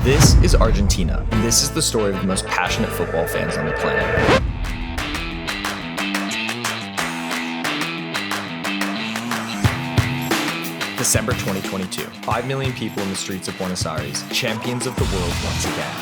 This is Argentina, and this is the story of the most passionate football fans on the planet. December 2022, 5 million people in the streets of Buenos Aires, champions of the world once again.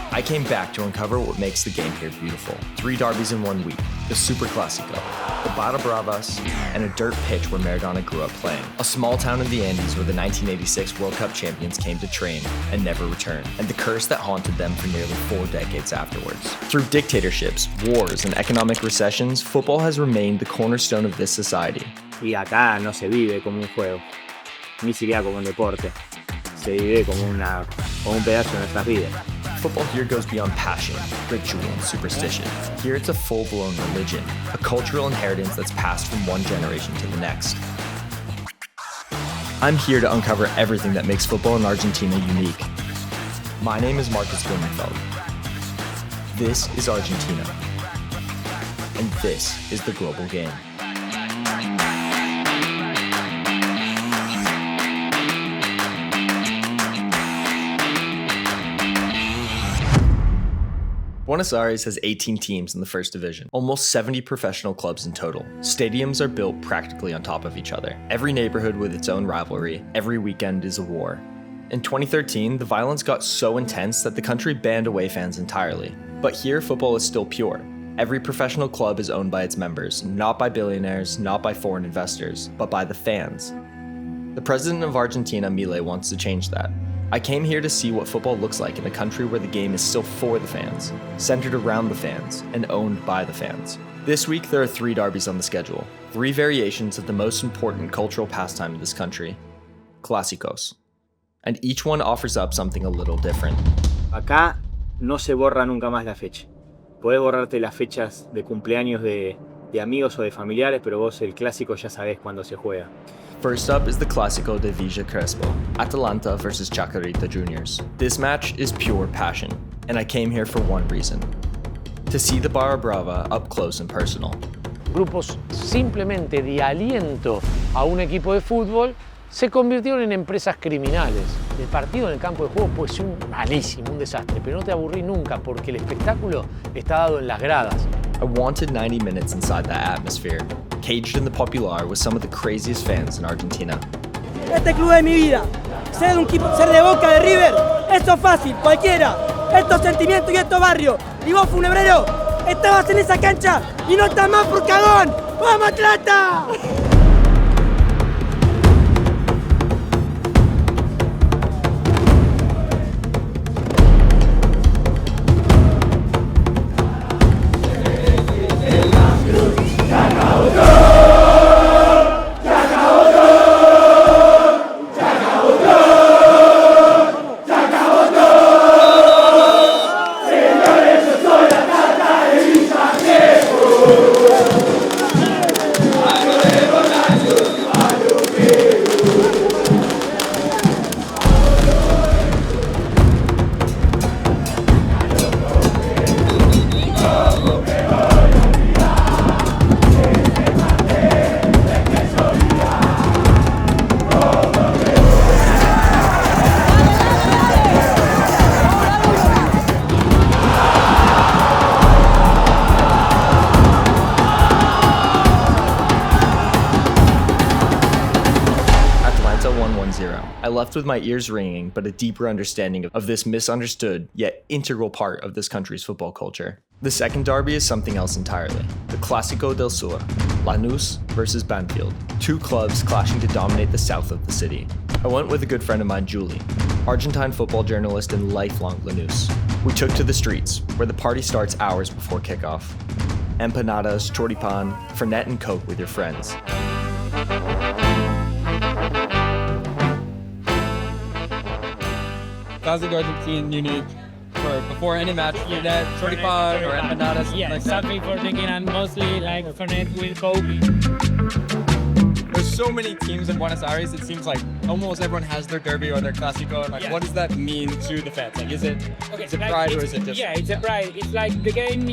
I came back to uncover what makes the game here beautiful. 3 derbies in 1 week, the Super Clásico, the Barra Bravas, and a dirt pitch where Maradona grew up playing. A small town in the Andes where the 1986 World Cup champions came to train and never returned, and the curse that haunted them for nearly 4 decades afterwards. Through dictatorships, wars, and economic recessions, football has remained the cornerstone of this society. Y acá no se vive como un juego, ni siquiera como un deporte. Se vive como un pedazo de nuestras vidas. Football here goes beyond passion, ritual, and superstition. Here it's a full-blown religion, a cultural inheritance that's passed from one generation to the next. I'm here to uncover everything that makes football in Argentina unique. My name is Marcus Blumenfeld. This is Argentina. And this is the global game. Buenos Aires has 18 teams in the first division, almost 70 professional clubs in total. Stadiums are built practically on top of each other. Every neighborhood with its own rivalry, every weekend is a war. In 2013, the violence got so intense that the country banned away fans entirely. But here, football is still pure. Every professional club is owned by its members, not by billionaires, not by foreign investors, but by the fans. The president of Argentina, Milei, wants to change that. I came here to see what football looks like in a country where the game is still for the fans, centered around the fans, and owned by the fans. This week, there are 3 derbies on the schedule, 3 variations of the most important cultural pastime in this country, clásicos. And each one offers up something a little different. Acá no se borra nunca más la fecha. Podés borrarte las fechas de cumpleaños de amigos o de familiares, pero vos el clásico ya sabés cuándo se juega. First up is the Clásico de Villa Crespo, Atalanta versus Chacarita Juniors. This match is pure passion, and I came here for one reason: to see the Barra Brava up close and personal. Grupos simplemente de aliento a un equipo de fútbol se convirtieron en empresas criminales. El partido en el campo de juego puede ser malísimo, un desastre, pero no te aburrí nunca porque el espectáculo está dado en las gradas. I wanted 90 minutes inside that atmosphere, caged in the Popular with some of the craziest fans in Argentina. Este club es mi vida. Ser de un equipo, ser de Boca, de River, eso es fácil, cualquiera. Estos sentimientos y estos barrios. Y vos, funebrero, estabas en esa cancha y no estás más por cagón. ¡Vamos, Atlanta! I left with my ears ringing, but a deeper understanding of this misunderstood yet integral part of this country's football culture. The second derby is something else entirely. The Clásico del Sur, Lanús versus Banfield, 2 clubs clashing to dominate the south of the city. I went with a good friend of mine, Julie, Argentine football journalist and lifelong Lanús. We took to the streets, where the party starts hours before kickoff. Empanadas, choripan, Fernet and Coke with your friends. Classic Argentine unique for before any match. You get choripan or empanadas. Yeah, like something for drinking and mostly like Fernet with Coke. There's so many teams in Buenos Aires. It seems like almost everyone has their derby or their clásico. And like, what does that mean to the fans? Like, is it pride or is it just? Yeah, it's a pride. It's like the game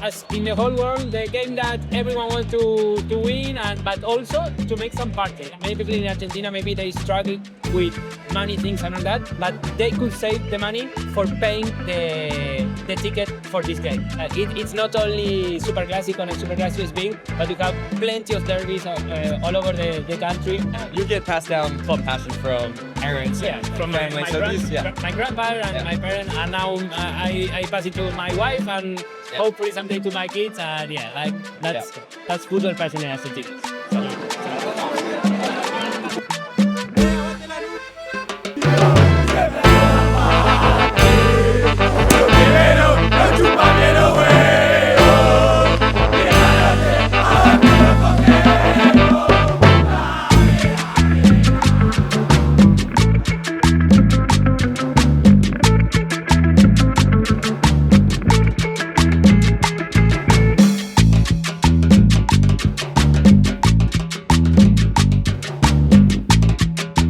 as in the whole world, the game that everyone wants to win, but also to make some party. Many people in Argentina, maybe they struggle with money things and all that, but they could save the money for paying the ticket for this game. It's not only Super Clásico, and Super Clásico is big, but you have plenty of derbies all over the country. You get passed down club passion from parents, From family. my grandfather and my parents, and now I pass it to my wife and hopefully someday to my kids. And that's football passion in Argentina.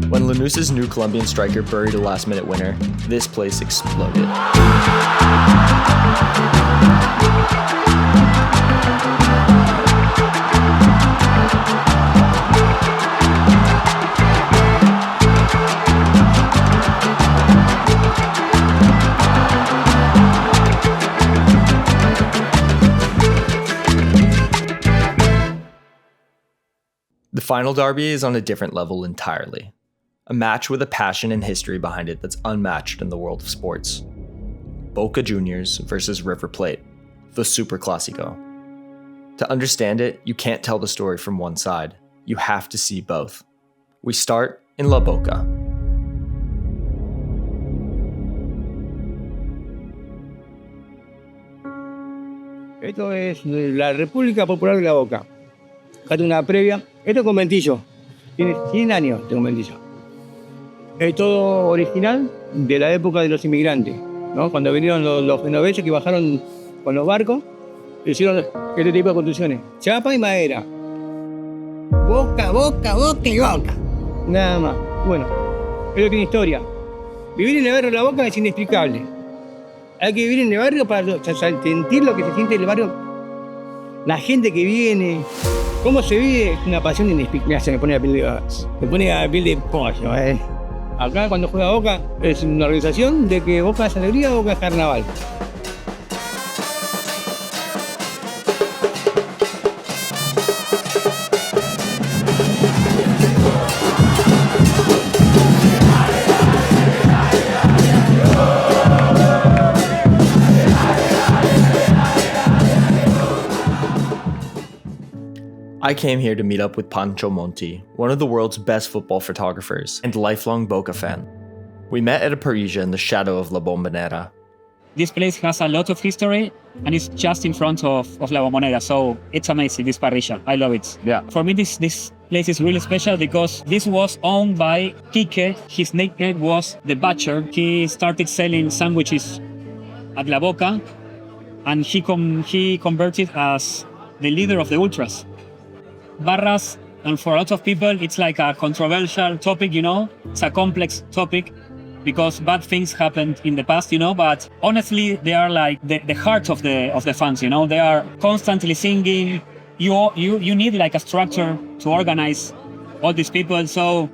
When Lanús's new Colombian striker buried a last-minute winner, this place exploded. The final derby is on a different level entirely. A match with a passion and history behind it that's unmatched in the world of sports. Boca Juniors versus River Plate, the Super Clásico. To understand it, you can't tell the story from one side. You have to see both. We start in La Boca. Esto es la República Popular de La Boca. Acá tengo una previa. Esto es conventillo. Tiene 100 años este conventillo. Es todo original de la época de los inmigrantes, ¿no? Cuando vinieron los genoveses que bajaron con los barcos, hicieron este tipo de construcciones. Chapa y madera. Boca, boca, boca y boca. Nada más. Bueno, esto tiene historia. Vivir en el barrio de La Boca es inexplicable. Hay que vivir en el barrio para sentir lo que se siente en el barrio. La gente que viene, cómo se vive, es una pasión inexplicable. Se me pone a piel de pollo, Acá cuando juega Boca es una organización de que Boca es alegría, Boca es carnaval. I came here to meet up with Pancho Monti, one of the world's best football photographers and lifelong Boca fan. We met at a Parisia in the shadow of La Bombonera. This place has a lot of history and it's just in front of La Bombonera, so it's amazing, this Parisia. I love it. Yeah. For me, this place is really special because this was owned by Quique. His nickname was The Butcher. He started selling sandwiches at La Boca and he converted as the leader of the Ultras. Barras, and for a lot of people, it's like a controversial topic, It's a complex topic because bad things happened in the past, but honestly, they are like the heart of the fans, They are constantly singing. You need like a structure to organize all these people. So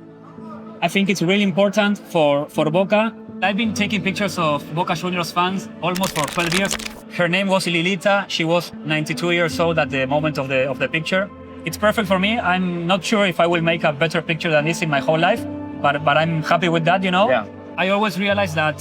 I think it's really important for Boca. I've been taking pictures of Boca Juniors fans almost for 12 years. Her name was Lilita. She was 92 years old at the moment of the picture. It's perfect for me. I'm not sure if I will make a better picture than this in my whole life, but I'm happy with that, Yeah. I always realize that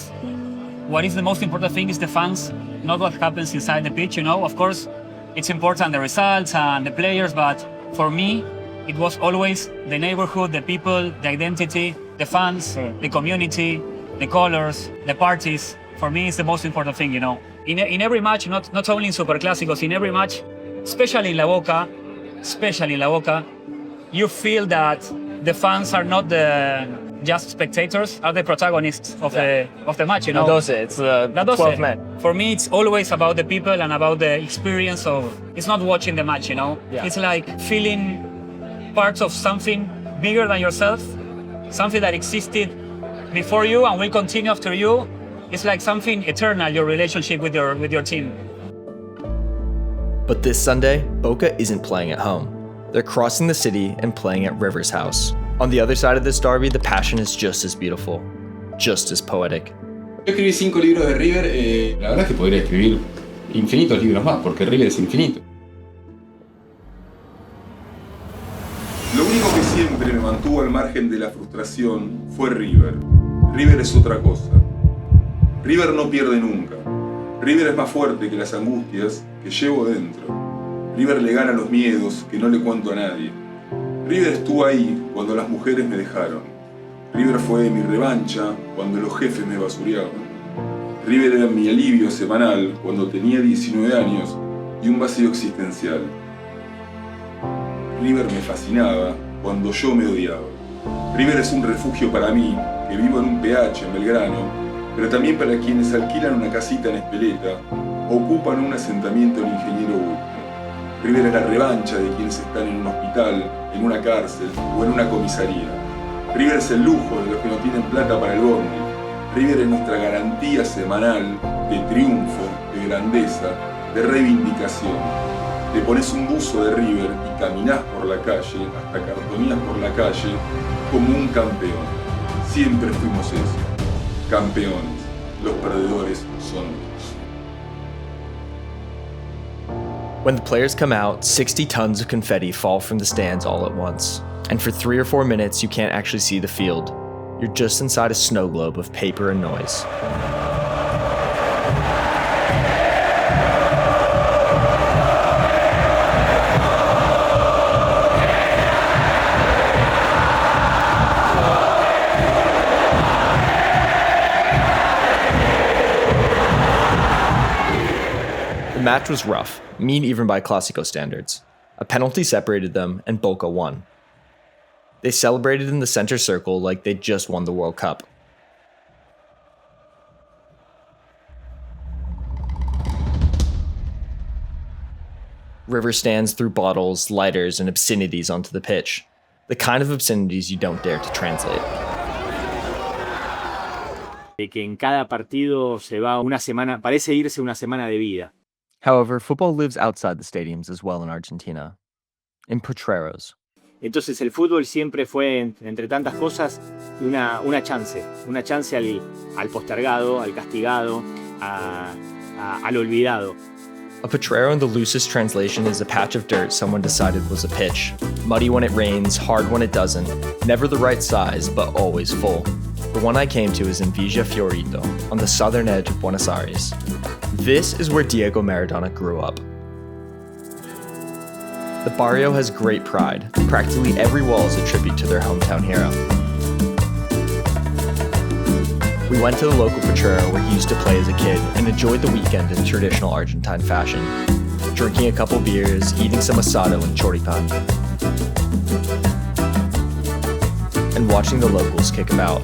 what is the most important thing is the fans, not what happens inside the pitch, Of course, it's important, the results and the players, but for me, it was always the neighborhood, the people, the identity, the fans, the community, the colors, the parties. For me, it's the most important thing, In every match, not only in Super Clásicos, in every match, especially in La Boca, you feel that the fans are not just spectators, are the protagonists of the match, It's 12 men. For me, it's always about the people and about the experience of, it's not watching the match, Yeah. It's like feeling parts of something bigger than yourself, something that existed before you and will continue after you. It's like something eternal, your relationship with your team. But this Sunday, Boca isn't playing at home. They're crossing the city and playing at River's house. On the other side of this derby, the passion is just as beautiful, just as poetic. Yo escribí 5 libros de River, la verdad es que podría escribir infinitos libros más, porque River es infinito. Lo único que siempre me mantuvo al margen de la frustración fue River. River es otra cosa. River no pierde nunca. River es más fuerte que las angustias que llevo dentro. River le gana los miedos que no le cuento a nadie. River estuvo ahí cuando las mujeres me dejaron. River fue mi revancha cuando los jefes me basureaban. River era mi alivio semanal cuando tenía 19 años y un vacío existencial. River me fascinaba cuando yo me odiaba. River es un refugio para mí, que vivo en un PH en Belgrano, pero también para quienes alquilan una casita en Espeleta o ocupan un asentamiento en Ingeniero Bulto. River es la revancha de quienes están en un hospital, en una cárcel o en una comisaría. River es el lujo de los que no tienen plata para el bondi. River es nuestra garantía semanal de triunfo, de grandeza, de reivindicación. Te pones un buzo de River y caminás por la calle, hasta cartonías por la calle, como un campeón. Siempre fuimos eso, campeones. Los perdedores son otros. When the players come out, 60 tons of confetti fall from the stands all at once. And for 3 or 4 minutes, you can't actually see the field. You're just inside a snow globe of paper and noise. The match was rough, mean even by Clásico standards. A penalty separated them, and Boca won. They celebrated in the center circle like they'd just won the World Cup. River stands threw bottles, lighters, and obscenities onto the pitch. The kind of obscenities you don't dare to translate. De que en cada partido se va una semana, parece irse una semana de vida. However, football lives outside the stadiums as well in Argentina, in potreros. Entonces el fútbol siempre fue, entre tantas cosas, una chance al postergado, al castigado, al olvidado. A potrero in the loosest translation is a patch of dirt someone decided was a pitch. Muddy when it rains, hard when it doesn't, never the right size, but always full. The one I came to is in Villa Fiorito, on the southern edge of Buenos Aires. This is where Diego Maradona grew up. The barrio has great pride. Practically every wall is a tribute to their hometown hero. We went to the local potrero where he used to play as a kid and enjoyed the weekend in traditional Argentine fashion, drinking a couple beers, eating some asado and choripan, and watching the locals kick about.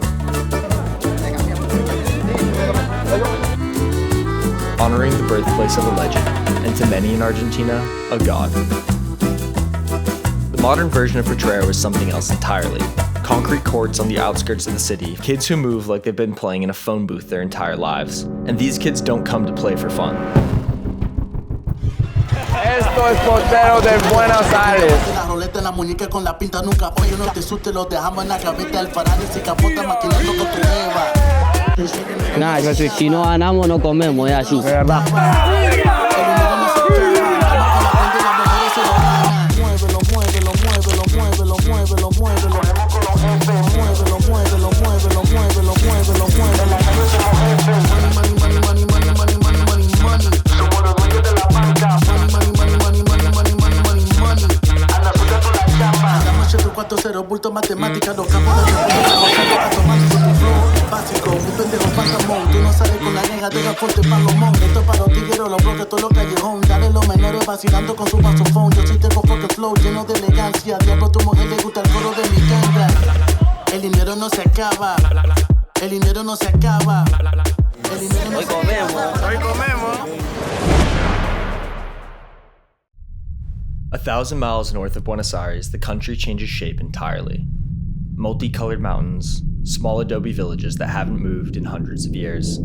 Honoring the birthplace of a legend, and to many in Argentina, a god. The modern version of potrero is something else entirely. Concrete courts on the outskirts of the city, kids who move like they've been playing in a phone booth their entire lives. And these kids don't come to play for fun. Esto es Potrero de Buenos Aires. La roleta en la muñeca con la pinta nunca oye, no te asustes, los dejamos en la gaveta del Ferrari se capota maquinando con tu jeva. Nah, yo sé, si no ganamos no comemos, es así. De verdad. Bulto matemática, los campos de básico, un pendejo fantasmón. Tú no sales con la negra, deja fuerte pa' los mon. Esto para los tigueros, los bloques, todo lo callejón. Dale los menores vacilando con su vasofón. Yo sí tengo fucking flow, lleno de elegancia. Diablo, a tu mujer le gusta el coro de mi ganga. El dinero no se acaba. El dinero no se acaba. El dinero no se acaba. Hoy comemos. 1,000 miles north of Buenos Aires, the country changes shape entirely. Multicolored mountains, small adobe villages that haven't moved in hundreds of years.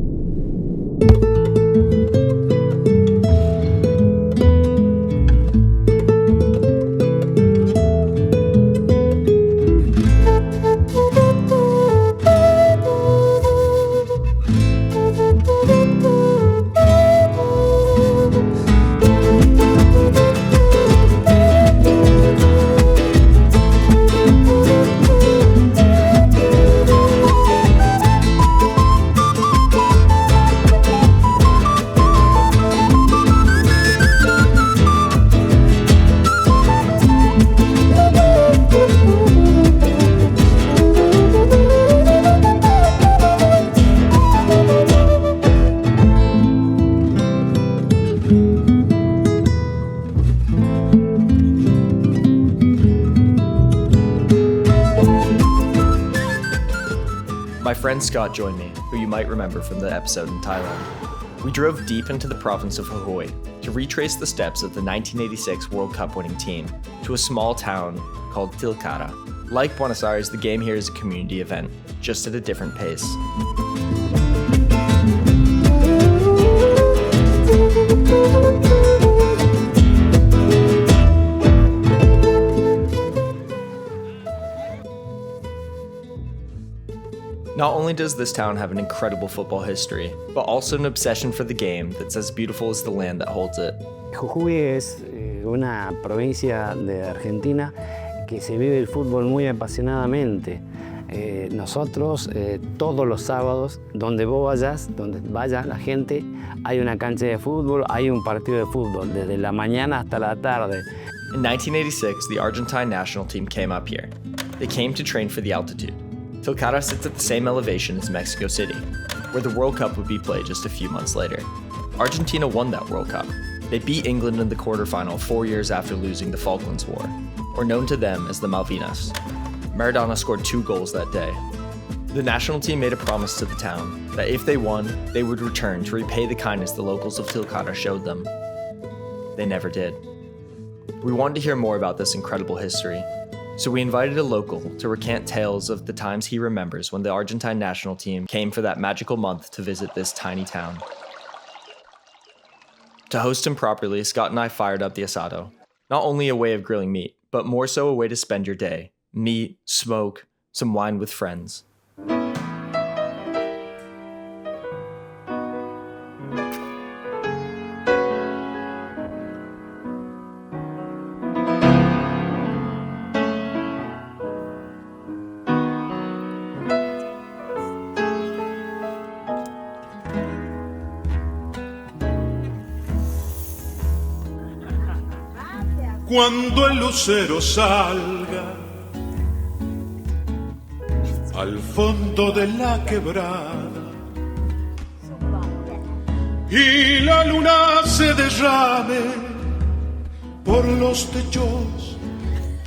My friend Scott joined me, who you might remember from the episode in Thailand. We drove deep into the province of Hue to retrace the steps of the 1986 World Cup winning team to a small town called Tilcara. Like Buenos Aires, the game here is a community event, just at a different pace. Not only does this town have an incredible football history, but also an obsession for the game that's as beautiful as the land that holds it. Jujuy es una provincia de Argentina que se vive el fútbol muy apasionadamente. Nosotros todos los sábados, donde vos vayas, donde vaya la gente, hay una cancha de fútbol, hay un partido de fútbol, desde la mañana hasta la tarde. In 1986, the Argentine national team came up here. They came to train for the altitude. Tilcara sits at the same elevation as Mexico City, where the World Cup would be played just a few months later. Argentina won that World Cup. They beat England in the quarterfinal 4 years after losing the Falklands War, or known to them as the Malvinas. Maradona scored 2 goals that day. The national team made a promise to the town that if they won, they would return to repay the kindness the locals of Tilcara showed them. They never did. We wanted to hear more about this incredible history, so we invited a local to recant tales of the times he remembers when the Argentine national team came for that magical month to visit this tiny town. To host him properly, Scott and I fired up the asado. Not only a way of grilling meat, but more so a way to spend your day. Meat, smoke, some wine with friends. Cuando el lucero salga al fondo de la quebrada y la luna se derrame por los techos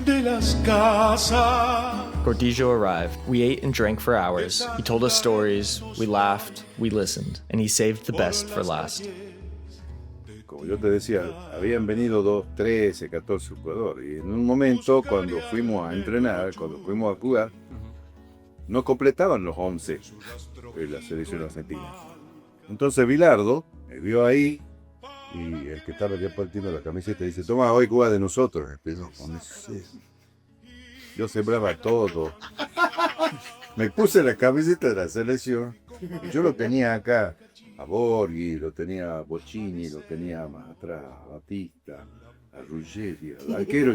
de las casas. Gordillo arrived. We ate and drank for hours. He told us stories, we laughed, we listened, and he saved the best for last. Como yo te decía, habían venido 2, 13, 14 jugadores. Y en un momento, cuando fuimos a entrenar, cuando fuimos a jugar, no completaban los 11 de la selección argentina. Entonces Bilardo me vio ahí y el que estaba repartiendo la camiseta dice: toma, hoy juega de nosotros. Empezó con ese. Yo sembraba todo. Me puse la camiseta de la selección. Yo lo tenía acá. A Borghi, lo tenía a Bocchini, lo tenía más atrás a Batista, a Ruggeri, al arquero.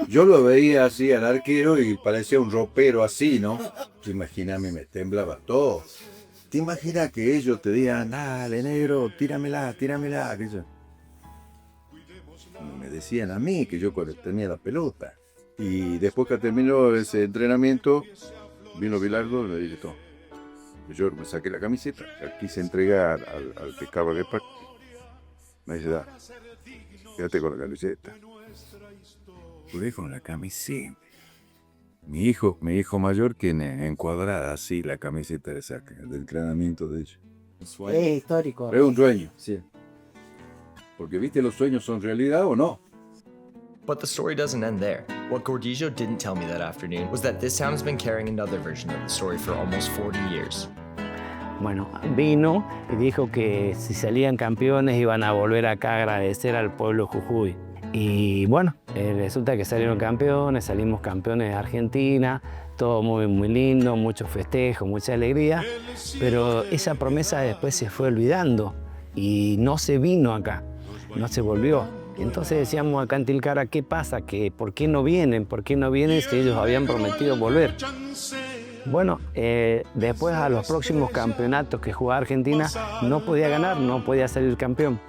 Yo lo veía así al arquero y parecía un ropero así, ¿no? Te imaginas, me temblaba todo. Te imaginas que ellos te digan: dale, negro, tíramela. Me decían a mí que yo tenía la pelota. Y después que terminó ese entrenamiento, vino Bilardo y me dijo: todo. Yo me saqué la camiseta, la quise entregar al que estaba de parte. Me dice: da, quédate con la camiseta. Jugué con la camiseta. Mi hijo mayor tiene encuadrada así la camiseta de saca, del entrenamiento de ellos. Es histórico. Es un sueño, sí. Porque viste, los sueños son realidad o no. But the story doesn't end there. What Gordillo didn't tell me that afternoon was that this town has been carrying another version of the story for almost 40 years. Bueno, vino y dijo que si salían campeones iban a volver acá a agradecer al pueblo Jujuy. Y bueno, resulta que salieron campeones, salimos campeones de Argentina, todo muy lindo, mucho festejo, mucha alegría, pero esa promesa después se fue olvidando y no se vino acá, no se volvió. Entonces decíamos acá en Tilcara: ¿qué pasa? ¿Por qué no vienen? ¿Por qué no vienen si ellos habían prometido volver? Bueno, después a los próximos campeonatos que jugaba Argentina no podía ganar, no podía salir campeón.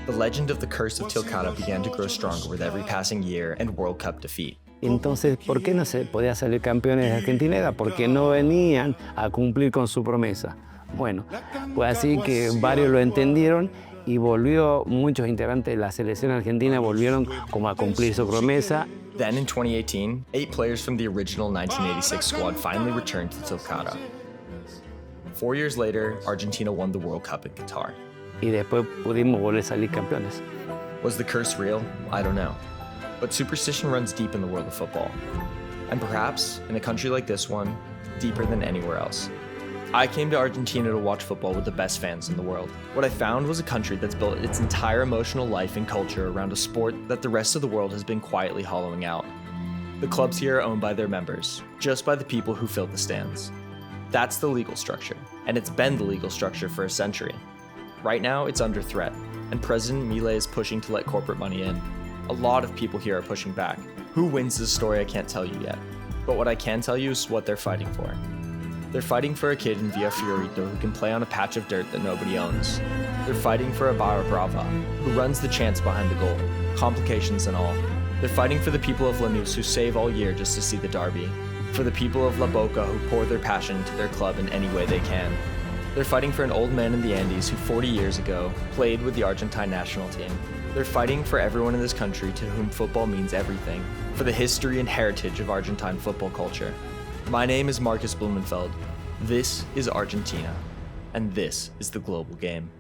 The legend of the curse of Tilcara began to grow stronger with every passing year and World Cup defeat. Entonces, ¿por qué no se podía salir campeones de Argentina? Era porque no venían a cumplir con su promesa. Bueno, fue así que varios lo entendieron y muchos integrantes de la selección argentina volvieron como a cumplir su promesa. Then in 2018, 8 players from the original 1986 squad finally returned to Tilcara. 4 years later, Argentina won the World Cup in Qatar. Y después pudimos volver a salir campeones. Was the curse real? I don't know. But superstition runs deep in the world of football. And perhaps, in a country like this one, deeper than anywhere else. I came to Argentina to watch football with the best fans in the world. What I found was a country that's built its entire emotional life and culture around a sport that the rest of the world has been quietly hollowing out. The clubs here are owned by their members, just by the people who fill the stands. That's the legal structure, and it's been the legal structure for a century. Right now, it's under threat, and President Milei is pushing to let corporate money in. A lot of people here are pushing back. Who wins this story I can't tell you yet, but what I can tell you is what they're fighting for. They're fighting for a kid in Villa Fiorito who can play on a patch of dirt that nobody owns. They're fighting for a Barra Brava, who runs the chants behind the goal, complications and all. They're fighting for the people of Lanús who save all year just to see the derby, for the people of La Boca who pour their passion into their club in any way they can. They're fighting for an old man in the Andes who 40 years ago played with the Argentine national team. They're fighting for everyone in this country to whom football means everything, for the history and heritage of Argentine football culture. My name is Marcus Blumenfeld. This is Argentina, and this is the global game.